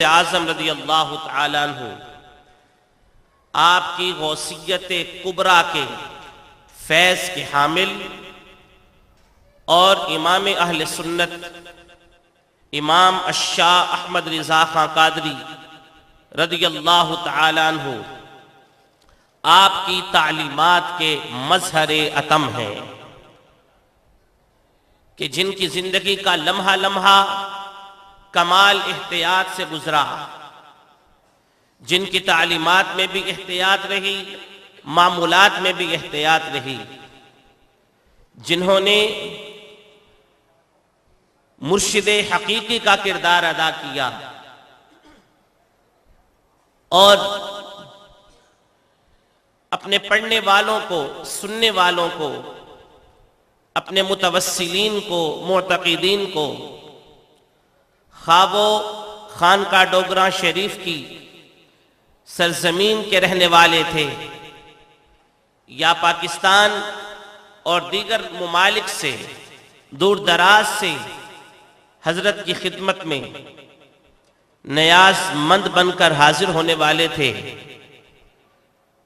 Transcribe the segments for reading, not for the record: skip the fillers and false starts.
اعظم رضی اللہ تعالی عنہ آپ کی غوثیت کبریٰ کے فیض کے حامل اور امام اہل سنت امام الشاہ احمد رضا خان قادری رضی اللہ تعالی عنہ آپ کی تعلیمات کے مظہر اتم ہیں کہ جن کی زندگی کا لمحہ لمحہ کمال احتیاط سے گزرا، جن کی تعلیمات میں بھی احتیاط رہی، معمولات میں بھی احتیاط رہی، جنہوں نے مرشد حقیقی کا کردار ادا کیا اور اپنے پڑھنے والوں کو، سننے والوں کو، اپنے متوسلین کو، معتقدین کو، خواہ وہ خانقاہ ڈوگراں شریف کی سرزمین کے رہنے والے تھے یا پاکستان اور دیگر ممالک سے دور دراز سے حضرت کی خدمت میں نیاز مند بن کر حاضر ہونے والے تھے،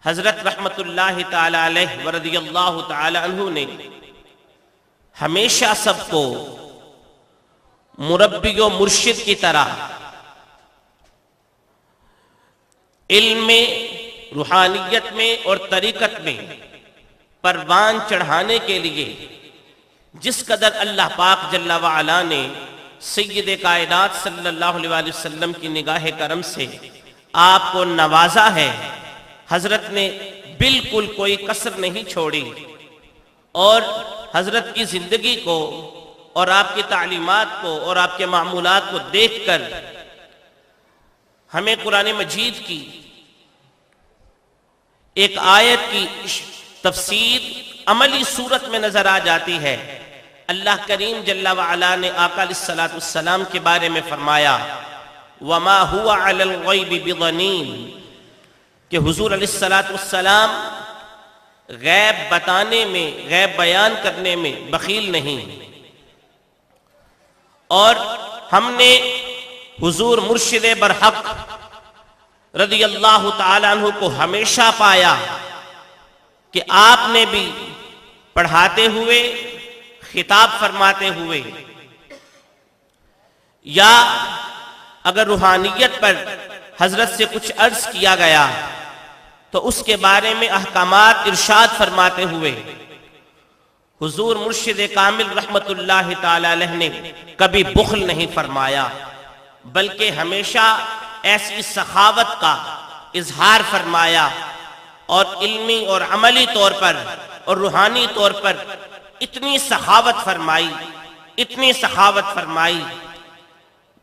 حضرت رحمت اللہ تعالی علیہ ورضی اللہ تعالی عنہ نے ہمیشہ سب کو مربی و مرشد کی طرح علم میں، روحانیت میں اور طریقت میں پروان چڑھانے کے لیے جس قدر اللہ پاک جل وعلا نے سید کائنات صلی اللہ علیہ وآلہ وسلم کی نگاہ کرم سے آپ کو نوازا ہے، حضرت نے بالکل کوئی کسر نہیں چھوڑی اور حضرت کی زندگی کو اور آپ کی تعلیمات کو اور آپ کے معمولات کو دیکھ کر ہمیں قرآن مجید کی ایک آیت کی تفسیر عملی صورت میں نظر آ جاتی ہے۔ اللہ کریم جل وعلا نے آقا علیہ الصلوۃ والسلام کے بارے میں فرمایا وَمَا هُوَ عَلَى الْغَيْبِ بِضَنِينٍ کہ حضور علیہ الصلوۃ والسلام غیب بتانے میں، غیب بیان کرنے میں بخیل نہیں، اور ہم نے حضور مرشد برحق رضی اللہ تعالیٰ عنہ کو ہمیشہ پایا کہ آپ نے بھی پڑھاتے ہوئے، خطاب فرماتے ہوئے یا اگر روحانیت پر حضرت سے کچھ عرض کیا گیا تو اس کے بارے میں احکامات ارشاد فرماتے ہوئے حضور مرشد کامل رحمت اللہ تعالی علیہ نے کبھی بخل نہیں فرمایا، بلکہ ہمیشہ ایسی سخاوت کا اظہار فرمایا اور علمی اور عملی طور پر اور روحانی طور پر اتنی سخاوت فرمائی، اتنی سخاوت فرمائی۔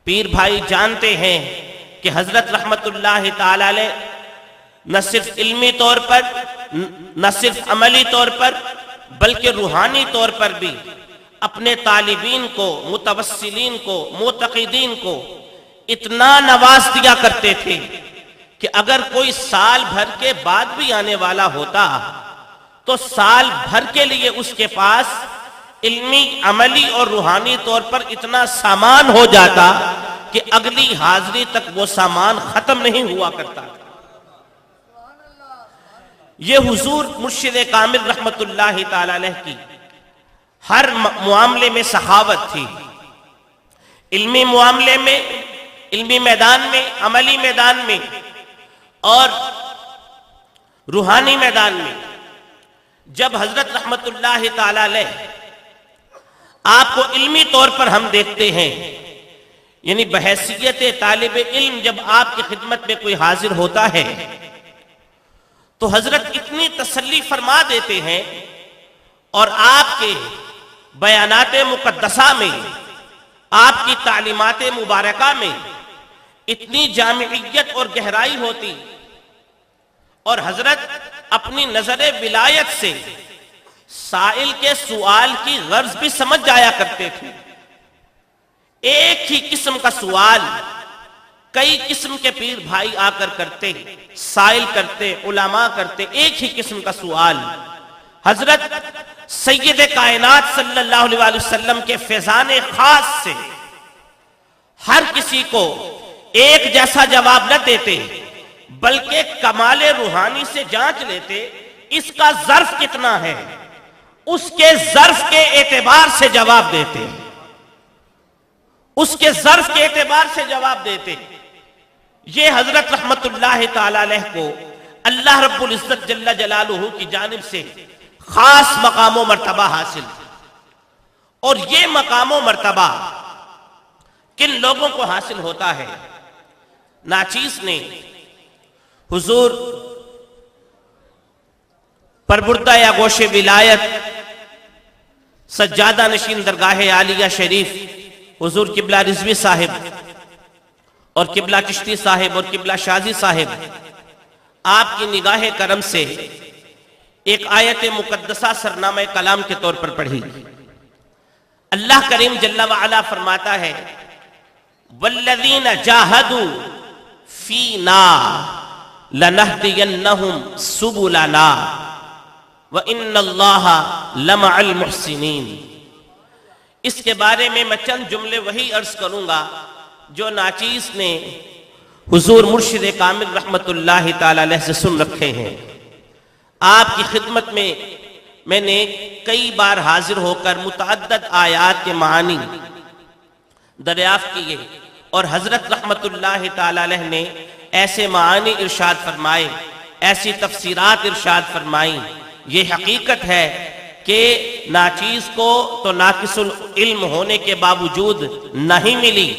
پیر بھائی جانتے ہیں کہ حضرت رحمت اللہ تعالی علیہ نہ صرف علمی طور پر، نہ صرف عملی طور پر، بلکہ روحانی طور پر بھی اپنے طالبین کو، متوسلین کو، معتقدین کو اتنا نواز دیا کرتے تھے کہ اگر کوئی سال بھر کے بعد بھی آنے والا ہوتا تو سال بھر کے لیے اس کے پاس علمی، عملی اور روحانی طور پر اتنا سامان ہو جاتا کہ اگلی حاضری تک وہ سامان ختم نہیں ہوا کرتا۔ یہ حضور مرشد کامل رحمت اللہ تعالی علیہ کی ہر معاملے میں سخاوت تھی، علمی معاملے میں، علمی میدان میں، عملی میدان میں اور روحانی میدان میں۔ جب حضرت رحمت اللہ تعالی علیہ آپ کو علمی طور پر ہم دیکھتے ہیں، یعنی بحیثیت طالب علم جب آپ کی خدمت میں کوئی حاضر ہوتا ہے تو حضرت اتنی تسلی فرما دیتے ہیں اور آپ کے بیانات مقدسہ میں، آپ کی تعلیمات مبارکہ میں اتنی جامعیت اور گہرائی ہوتی اور حضرت اپنی نظر ولایت سے سائل کے سوال کی غرض بھی سمجھ جایا کرتے تھے۔ ایک ہی قسم کا سوال کئی قسم کے پیر بھائی آ کر کرتے، سائل کرتے، علماء کرتے، ایک ہی قسم کا سوال حضرت سید کائنات صلی اللہ علیہ وسلم کے فیضان خاص سے ہر کسی کو ایک جیسا جواب نہ دیتے بلکہ کمال روحانی سے جانچ لیتے اس کا ظرف کتنا ہے، اس کے ظرف کے اعتبار سے جواب دیتے، اس کے ظرف کے اعتبار سے جواب دیتے۔ یہ حضرت رحمت اللہ تعالی علیہ کو اللہ رب العزت جل جلالہ کی جانب سے خاص مقام و مرتبہ حاصل، اور یہ مقام و مرتبہ کن لوگوں کو حاصل ہوتا ہے؟ ناچیز نے حضور پربردہ یا گوش ولایت سجادہ نشین درگاہ عالیہ شریف حضور قبلہ رضوی صاحب اور قبلہ چشتی صاحب اور قبلہ شازی صاحب آپ کی نگاہ کرم سے ایک آیت مقدسہ سرنامہ کلام کے طور پر پڑھی۔ اللہ کریم جل وعلا فرماتا ہے والذین جاہدوا فینا لنہدینہم سبلنا وان اللہ لمع المحسنین۔ اس کے بارے میں چند جملے وہی عرض کروں گا جو ناچیز نے حضور مرشد کامل رحمت اللہ تعالی علیہ سے سن رکھے ہیں۔ آپ کی خدمت میں میں نے کئی بار حاضر ہو کر متعدد آیات کے معنی دریافت کیے، اور حضرت رحمت اللہ تعالی علیہ نے ایسے معانی ارشاد فرمائے، ایسی تفسیرات ارشاد فرمائیں۔ یہ حقیقت ہے کہ ناچیز کو تو ناقص العلم ہونے کے باوجود نہیں ملی،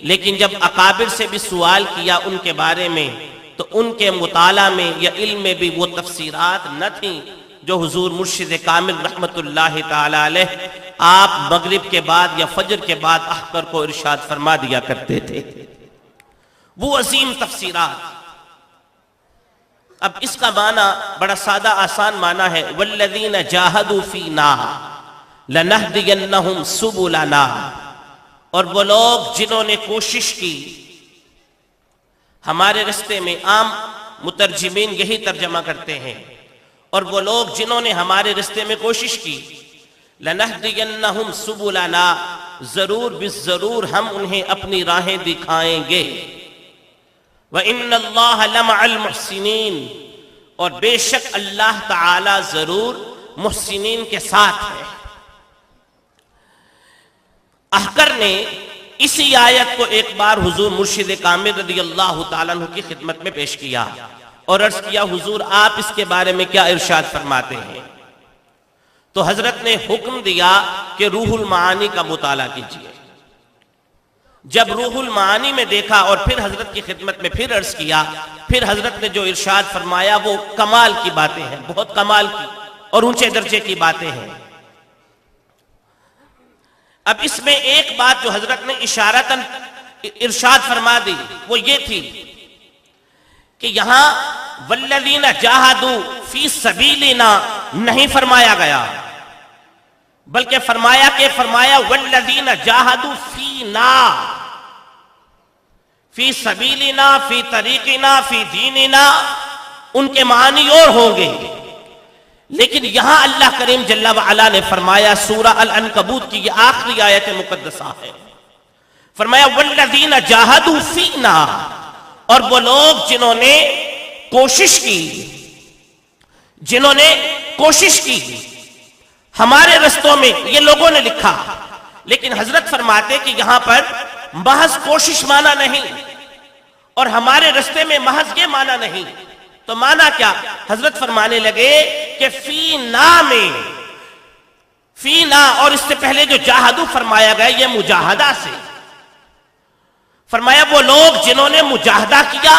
لیکن جب اکابر سے بھی سوال کیا ان کے بارے میں تو ان کے مطالعہ میں یا علم میں بھی وہ تفسیرات نہ تھیں جو حضور مرشد کامل رحمت اللہ تعالی علیہ آپ مغرب کے بعد یا فجر کے بعد احکر کو ارشاد فرما دیا کرتے تھے، وہ عظیم تفسیرات۔ اب اس کا معنی بڑا سادہ آسان معنی ہے والذین جاہدوا فینا لنہدینہم سبلنا، اور وہ لوگ جنہوں نے کوشش کی ہمارے رستے میں، عام مترجمین یہی ترجمہ کرتے ہیں، اور وہ لوگ جنہوں نے ہمارے رستے میں کوشش کی لنہدینہم سبلنا، ضرور بالضرور ہم انہیں اپنی راہیں دکھائیں گے، وَإِنَّ اللَّهَ لَمَعَ الْمُحْسِنِينَ، اور بے شک اللہ تعالی ضرور محسنین کے ساتھ ہے۔ احکر نے اسی آیت کو ایک بار حضور مرشد کامل رضی اللہ تعالیٰ عنہ کی خدمت میں پیش کیا اور عرض کیا حضور آپ اس کے بارے میں کیا ارشاد فرماتے ہیں؟ تو حضرت نے حکم دیا کہ روح المعانی کا مطالعہ کیجیے۔ جب روح المعانی میں دیکھا اور پھر حضرت کی خدمت میں پھر عرض کیا، پھر حضرت نے جو ارشاد فرمایا وہ کمال کی باتیں ہیں، بہت کمال کی اور اونچے درجے کی باتیں ہیں۔ اب اس میں ایک بات جو حضرت نے اشارتاً ارشاد فرما دی وہ یہ تھی کہ یہاں والذین جاہدوا فی سبیلنا نہیں فرمایا گیا، بلکہ فرمایا والذین جاہدوا فینا، فی سبیلنا، فی طریقنا، فی دیننا، ان کے معنی اور ہوں گے، لیکن یہاں اللہ کریم جل وعلا نے فرمایا، سورہ العنکبوت کی یہ آخری آیت مقدسہ ہے، فرمایا والذین جاہدوا فینا، اور وہ لوگ جنہوں نے کوشش کی ہمارے رستوں میں، یہ لوگوں نے لکھا، لیکن حضرت فرماتے کہ یہاں پر محض کوشش مانا نہیں اور ہمارے رستے میں محض یہ مانا نہیں، تو مانا کیا؟ حضرت فرمانے لگے کہ فینا اور اس سے پہلے جو جاہدو فرمایا گیا یہ مجاہدہ سے، فرمایا وہ لوگ جنہوں نے مجاہدہ کیا۔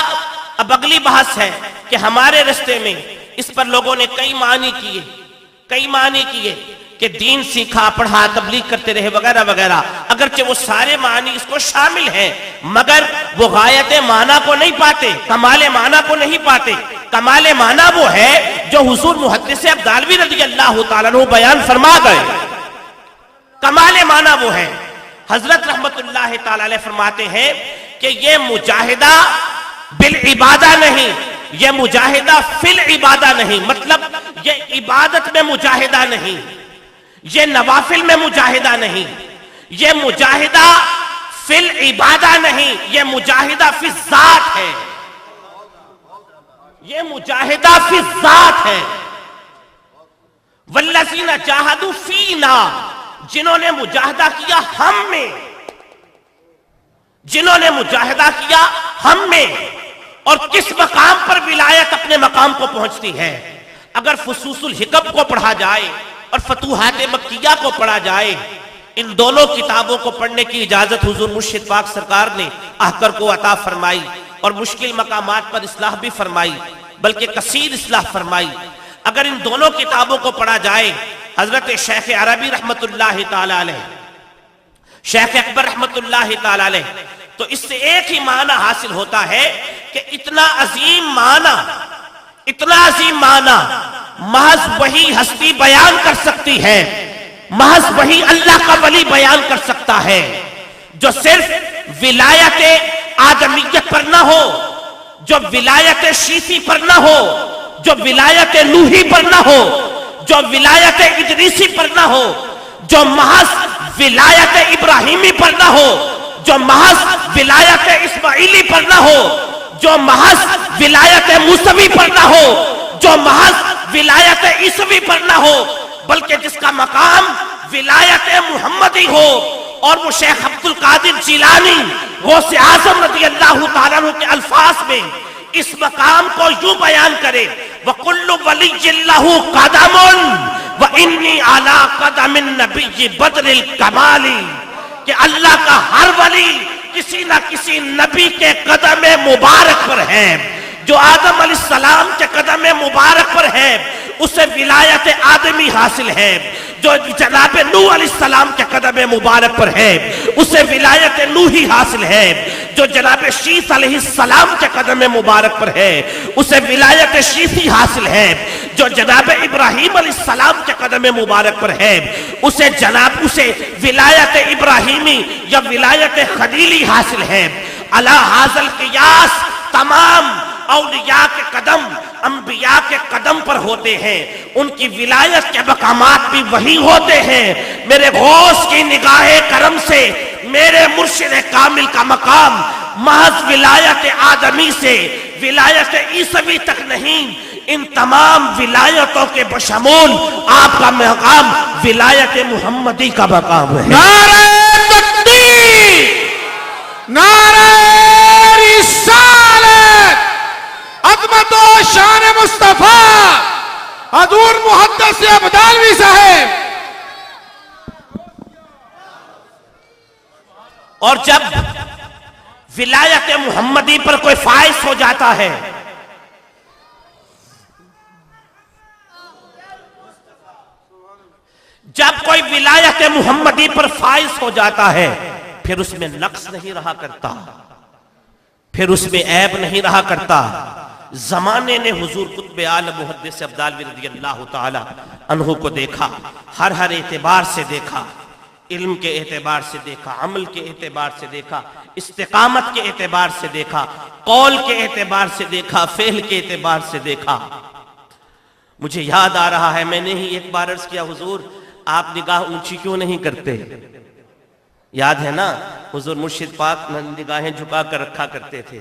اب اگلی بحث ہے کہ ہمارے رستے میں اس پر لوگوں نے کئی معنی کیے کہ دین سیکھا، پڑھا، تبلیغ کرتے رہے وغیرہ وغیرہ، اگرچہ وہ سارے معنی اس کو شامل ہیں مگر وہ غایت معنی کو نہیں پاتے، کمال معنی کو نہیں پاتے۔ کمال معنی وہ ہے جو حضور محدث ابدالوی رضی اللہ تعالیٰ عنہ بیان فرما گئے، کمال معنی وہ ہے۔ حضرت رحمت اللہ تعالیٰ علیہ فرماتے ہیں کہ یہ مجاہدہ بالعبادہ نہیں، یہ مجاہدہ فی العبادہ نہیں، مطلب یہ عبادت میں مجاہدہ نہیں، یہ نوافل میں مجاہدہ نہیں، یہ مجاہدہ فی العبادہ نہیں، یہ مجاہدہ فی الذات ہے، یہ مجاہدہ فی الذات ہے۔ والذین جاہدوا فینا، جنہوں نے مجاہدہ کیا ہم میں، جنہوں نے مجاہدہ کیا ہم میں۔ اور کس مقام پر ولایت اپنے مقام کو پہنچتی ہے؟ اگر فصوص الحکم کو پڑھا جائے اور فتوحات مکیہ کو پڑھا جائے، ان دونوں کتابوں کو پڑھنے کی اجازت حضور مرشد پاک سرکار نے احکر کو عطا فرمائی، اور مشکل مقامات پر اصلاح بھی فرمائی، بلکہ کثیر اصلاح فرمائی۔ اگر ان دونوں کتابوں کو پڑھا جائے، حضرت شیخ عربی رحمت اللہ تعالی علیہ، شیخ اکبر رحمت اللہ تعالی علیہ، تو اس سے ایک ہی معنی حاصل ہوتا ہے کہ اتنا عظیم معنی محض وہی ہستی بیان کر سکتی ہے، محض وہی اللہ کا ولی بیان کر سکتا ہے، جو صرف ولایت آدمیت پر نہ ہو، جو ولایت شیسی پر نہ ہو، جو ولایت نوحی پر نہ ہو، جو ولایت ادریسی پر نہ ہو، جو محض ولایت ابراہیمی پر نہ ہو، جو محض ولایت اسماعیلی پر نہ ہو، جو محض ولایت موسوی پر نہ ہو، جو محض ولایت عیسوی پر نہ ہو، بلکہ جس کا مقام ولایت محمدی ہو، اور وہ شیخ عبد القادر جیلانی غوث اعظم رضی اللہ تعالیٰ عنہ کے الفاظ میں اس مقام کو یوں بیان کرے، وَكُلُّ وَلِيٍّ لَهُ قَدَمٌ وَإِنِّي عَلَىٰ قَدَمِ النَّبِيِّ بَدْرِ الْكَمَالِ، کہ اللہ کا ہر ولی کسی نہ کسی نبی کے قدم مبارک پر ہے۔ جو آدم علیہ السلام کے قدم مبارک پر ہے اسے ولایت آدمی حاصل ہے، جو جناب نوح علیہ السلام کے قدم مبارک پر ہے اسے ولایت نوحی حاصل ہے، جو جناب شیس علیہ السلام کے قدم مبارک پر ہے اسے ولایت شیسی حاصل ہے، جو جناب ابراہیم علیہ السلام کے قدم مبارک پر ہے اسے ولایت ابراہیمی یا ولایت خلیلی حاصل ہے۔ علی ھذا القیاس تمام اولیاء کے قدم انبیاء کے قدم پر ہوتے ہیں، ان کی ولایت کے مقامات بھی وہی ہوتے ہیں۔ میرے غوث کی نگاہ کرم سے میرے مرشد کامل کا مقام محض ولایت آدمی سے ولایت عیسوی تک نہیں، ان تمام ولایتوں کے بشمول آپ کا مقام ولایت محمدی کا مقام ہے۔ نعرہ تکبیر، نعرہ رسالت، عظمت و شان مصطفیٰ حضور محدث ابدالوی صاحب۔ اور جب ولایت محمدی پر کوئی فائز ہو جاتا ہے، جب کوئی ولایت محمدی پر فائز ہو جاتا ہے، پھر اس میں نقص نہیں رہا کرتا، پھر اس میں عیب نہیں رہا کرتا۔ زمانے نے حضور قطب عالم محدث ابدالوی رضی اللہ تعالی عنہ کو دیکھا، ہر اعتبار سے دیکھا، علم کے اعتبار سے دیکھا، عمل کے اعتبار سے دیکھا، استقامت کے اعتبار سے دیکھا، قول کے اعتبار سے دیکھا، فعل کے اعتبار سے دیکھا۔ مجھے یاد آ رہا ہے، میں نے ہی ایک بار عرض کیا، حضور آپ نگاہ اونچی کیوں نہیں کرتے؟ یاد ہے نا، حضور مرشد پاک نگاہیں جھکا کر رکھا کرتے تھے،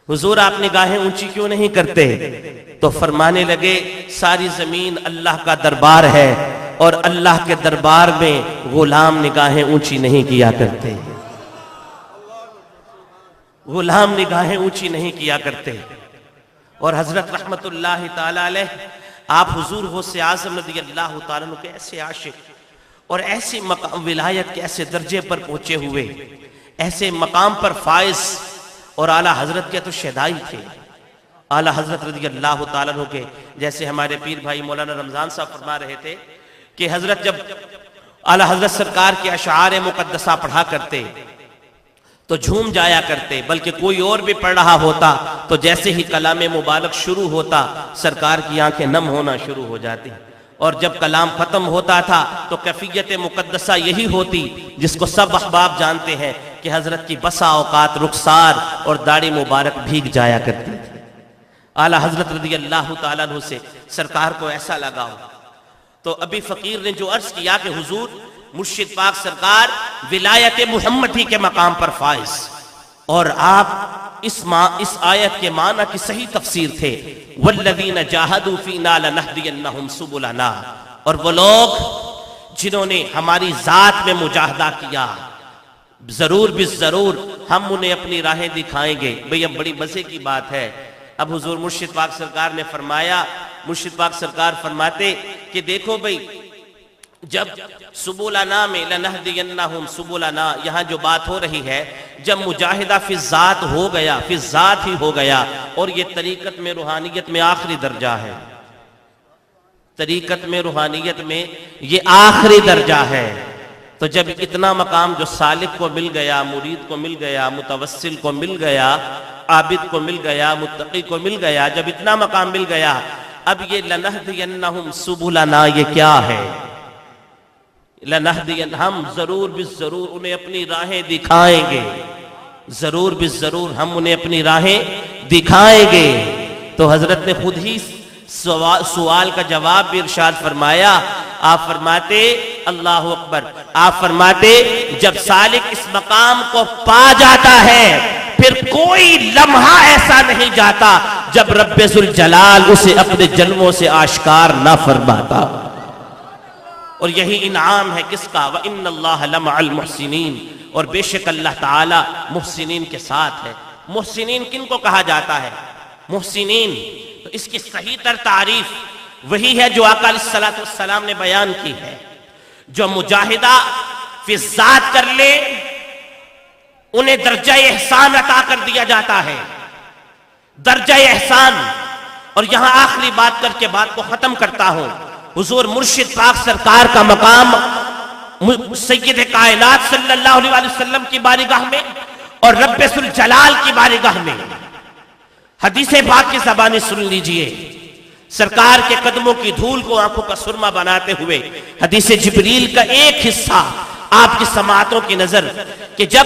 حضور آپ نگاہیں اونچی کیوں نہیں کرتے؟ تو فرمانے لگے ساری زمین اللہ کا دربار ہے، اور اللہ کے دربار میں غلام نگاہیں اونچی نہیں کیا کرتے، غلام نگاہیں اونچی نہیں کیا کرتے۔ اور حضرت رحمت اللہ تعالی علیہ، آپ حضور غوث اعظم رضی اللہ تعالیٰ عنہ کے ایسے عاشق اور ایسے مقام ولایت کے ایسے درجے پر پہنچے ہوئے، ایسے مقام پر فائز، اور اعلیٰ حضرت کے تو شہدائی تھے، اعلیٰ حضرت رضی اللہ تعالیٰ عنہ کے، جیسے ہمارے پیر بھائی مولانا رمضان صاحب فرما رہے تھے کہ حضرت جب اعلیٰ حضرت سرکار کے اشعار مقدسہ پڑھا کرتے تو جھوم جایا کرتے، بلکہ کوئی اور بھی پڑھ رہا ہوتا تو جیسے ہی کلام مبارک شروع ہوتا سرکار کی آنکھیں نم ہونا شروع ہو جاتی، اور جب کلام ختم ہوتا تھا تو کیفیت مقدسہ یہی ہوتی جس کو سب احباب جانتے ہیں کہ حضرت کی بسا اوقات رخسار اور داڑھی مبارک بھیگ جایا کرتی تھی۔ اعلیٰ حضرت رضی اللہ تعالیٰ عنہ سے سرکار کو ایسا لگا ہو، تو ابھی فقیر نے جو عرض کیا کہ حضور مرشد پاک سرکار ولایت محمدی کے مقام پر فائز، اور آپ اس آیت کے معنی کی صحیح تفسیر تھے، والذین جاہدوا فینا لنہدینہم سبلنا، اور وہ لوگ جنہوں نے ہماری ذات میں مجاہدہ کیا، ضرور ضرور ہم انہیں اپنی راہیں دکھائیں گے۔ بھئی اب بڑی مزے کی بات ہے، اب حضور مرشد پاک سرکار نے فرمایا، مرشد پاک سرکار فرماتے کہ دیکھو بھئی جب سبلنا میں لنہدینہم سبلنا، یہاں جو بات ہو رہی ہے، جب مجاہدہ فی الذات ہو گیا، فی الذات ہی ہو گیا، اور یہ طریقت میں روحانیت میں آخری درجہ ہے، طریقت میں روحانیت میں یہ آخری درجہ ہے، تو جب اتنا مقام جو سالک کو مل گیا، مرید کو مل گیا، متوسل کو مل گیا، عابد کو مل گیا، متقی کو مل گیا، جب اتنا مقام مل گیا، اب یہ لنہدینہم سبلنا یہ کیا ہے؟ لنہدین، ہم ضرور بالضرور انہیں اپنی راہیں دکھائیں گے، ضرور بالضرور ہم انہیں اپنی راہیں دکھائیں گے۔ تو حضرت نے خود ہی سوال کا جواب بھی ارشاد فرمایا، آپ فرماتے اللہ اکبر، آپ فرماتے جب سالک اس مقام کو پا جاتا ہے پھر کوئی لمحہ ایسا نہیں جاتا جب رب ذوالجلال اسے اپنے جلووں سے آشکار نہ فرماتا، اور یہی انعام ہے کس کا؟ وَإِنَّ اللَّهَ لَمَعَ الْمُحْسِنِينَ، اور بے شک اللہ تعالی محسنین کے ساتھ ہے۔ محسنین کن کو کہا جاتا ہے؟ محسنین، تو اس کی صحیح تر تعریف وہی ہے جو آقا علیہ السلام نے بیان کی ہے، جو مجاہدہ فی الذات کر لے انہیں درجہ احسان عطا کر دیا جاتا ہے، درجہ احسان۔ اور یہاں آخری بات کر کے بات کو ختم کرتا ہوں، حضور مرشد پاک سرکار کا مقام سید کائنات صلی اللہ علیہ وسلم کی بارگاہ میں اور رب ذوالجلال کی بارگاہ میں، حدیث پاک کی زبانی سن لیجئے، سرکار کے قدموں کی دھول کو آنکھوں کا سرما بناتے ہوئے حدیث جبریل کا ایک حصہ آپ کی سماعتوں کی نظر، کہ جب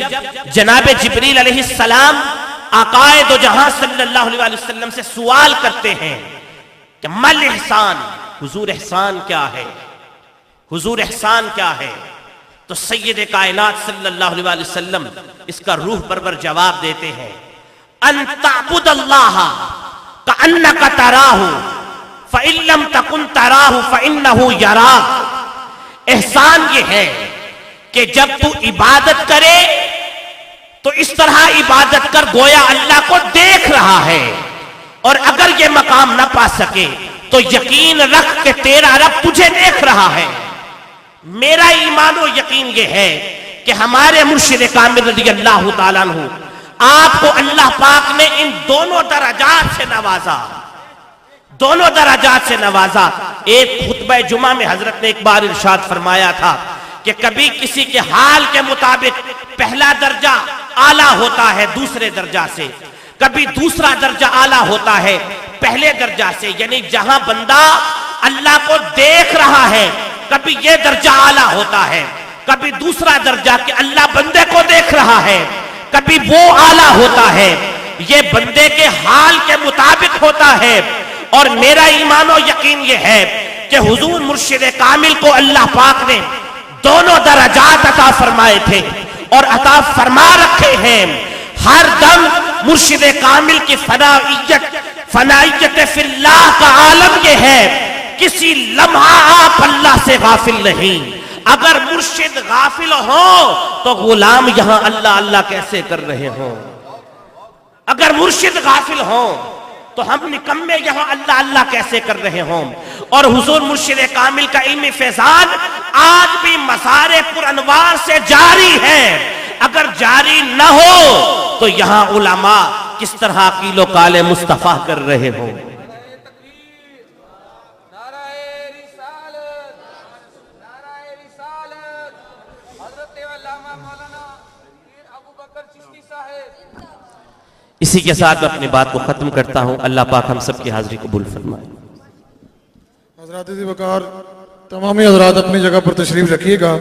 جناب جبریل علیہ السلام آقائے دو جہاں صلی اللہ علیہ وسلم سے سوال کرتے ہیں کہ مل احسان، حضور احسان کیا ہے؟ حضور احسان کیا ہے؟ تو سید کائنات صلی اللہ علیہ وسلم اس کا روح پرور جواب دیتے ہیں، ان تعبد اللہ کأنک تراہ فإن لم تکن تراہ فإنہ یراک۔ احسان یہ ہے کہ جب تو عبادت کرے تو اس طرح عبادت کر گویا اللہ کو دیکھ رہا ہے، اور اگر یہ مقام نہ پا سکے تو یقین رکھ کہ تیرا رب تجھے دیکھ رہا ہے۔ میرا ایمان و یقین یہ ہے کہ ہمارے مرشد کامل رضی اللہ تعالیٰ عنہ آپ کو اللہ پاک نے ان دونوں درجات سے نوازا، دونوں درجات سے نوازا۔ ایک خطبہ جمعہ میں حضرت نے ایک بار ارشاد فرمایا تھا کہ کبھی کسی کے حال کے مطابق پہلا درجہ اعلیٰ ہوتا ہے دوسرے درجہ سے، کبھی دوسرا درجہ اعلیٰ ہوتا ہے پہلے درجہ سے، یعنی جہاں بندہ اللہ کو دیکھ رہا ہے کبھی یہ درجہ اعلیٰ ہوتا ہے، کبھی دوسرا درجہ کہ اللہ بندے کو دیکھ رہا ہے کبھی وہ اعلیٰ ہوتا ہے، یہ بندے کے حال کے مطابق ہوتا ہے۔ اور میرا ایمان و یقین یہ ہے کہ حضور مرشد کامل کو اللہ پاک نے دونوں درجات عطا فرمائے تھے اور عطا فرما رکھے ہیں۔ ہر دم مرشد کامل کی فنائیت فی اللہ کا عالم یہ ہے، کسی لمحہ آپ اللہ سے غافل نہیں۔ اگر مرشد غافل ہو تو غلام یہاں اللہ اللہ کیسے کر رہے ہوں؟ اگر مرشد غافل ہو تو ہم نکمے یہاں اللہ اللہ کیسے کر رہے ہوں؟ اور حضور مرشد کامل کا علمی فیضان آج بھی مزار پر انوار سے جاری ہے، اگر جاری نہ ہو تو یہاں علماء کس طرح قیل و قال مصطفیٰ کر رہے ہوں؟ اسی کے ساتھ میں اپنی بات کو ختم کرتا ہوں۔ اللہ پاک ہم سب کی حاضری قبول فرمائے۔ حضرات ذی وقار تمامی حضرات اپنی جگہ پر تشریف رکھیے گا۔